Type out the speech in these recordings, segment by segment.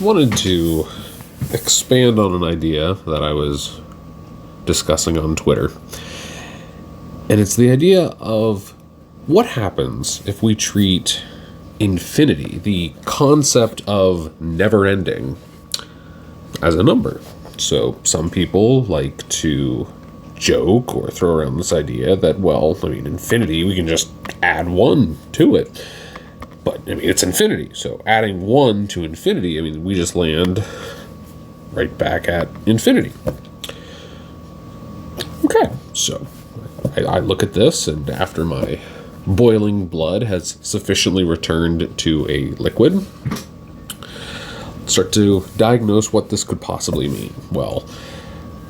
wanted to expand on an idea that I was discussing on Twitter. And it's the idea of what happens if we treat infinity, the concept of never ending, as a number. So some people like to joke or throw around this idea that, well, I mean, infinity, we can just add 1 to it. But, I mean, it's infinity. So adding 1 to infinity, I mean, we just land right back at infinity. Okay, so I look at this, and after my boiling blood has sufficiently returned to a liquid, start to diagnose what this could possibly mean. Well,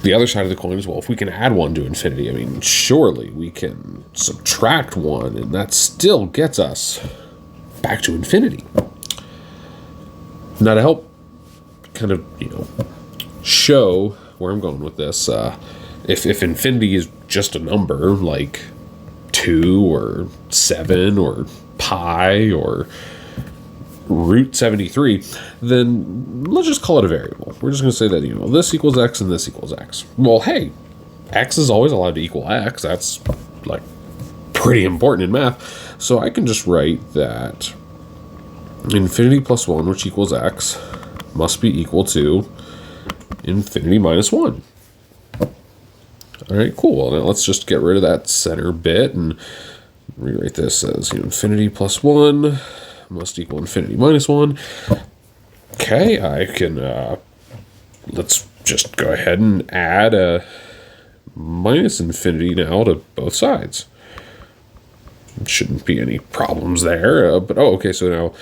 the other side of the coin is, well, if we can add 1 to infinity, I mean, surely we can subtract 1, and that still gets us back to infinity. Now, to help kind of, show where I'm going with this, if infinity is just a number like 2 or 7 or pi or root 73, then let's just call it a variable. We're just going to say that, this equals x and this equals x. Well, hey, x is always allowed to equal x. That's like pretty important in math. So I can just write that infinity plus 1, which equals x, must be equal to infinity minus 1. All right, cool. Well, now let's just get rid of that center bit and rewrite this as infinity plus 1 must equal infinity minus 1. Okay, I can, let's just go ahead and add a minus infinity now to both sides. Shouldn't be any problems there, but okay, so now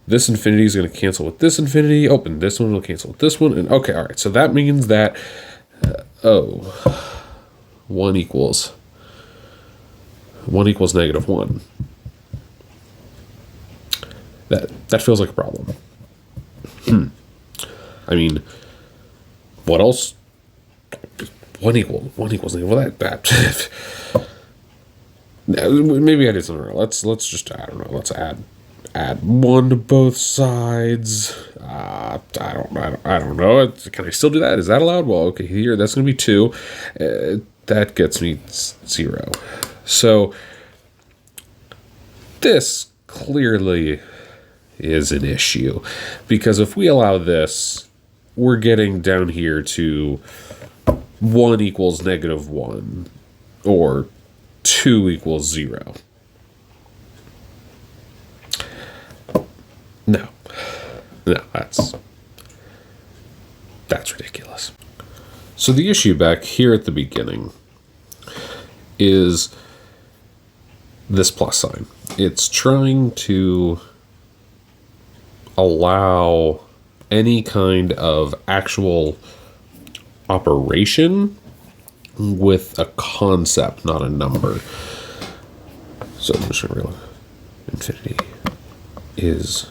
this infinity is going to cancel with this infinity. And this one will cancel with this one. And okay, all right, so that means that, 1 equals negative 1. That feels like a problem. I mean, what else? 1 equals negative. Well, that maybe I did something wrong. Let's just, I don't know. Let's add 1 to both sides. I don't know. Can I still do that? Is that allowed? Well, okay, here that's going to be 2. That gets me 0. So this clearly is an issue, because if we allow this, we're getting down here to 1 equals negative 1 or 2 equals 0. No, that's ridiculous. So the issue back here at the beginning is this plus sign. It's trying to allow any kind of actual operation with a concept, not a number. So I'm just going to realize infinity is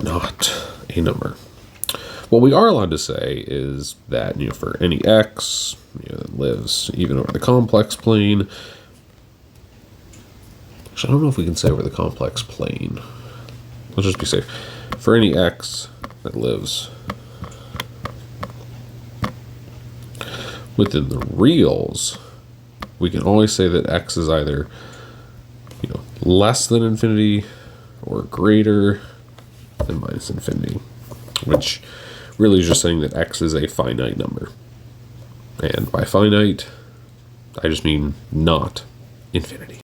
not a number. What we are allowed to say is that, for any x that lives even over the complex plane. Actually, I don't know if we can say over the complex plane. Let's just be safe. For any x that lives within the reals, we can always say that x is either, less than infinity or greater than minus infinity, which really is just saying that x is a finite number. And by finite, I just mean not infinity.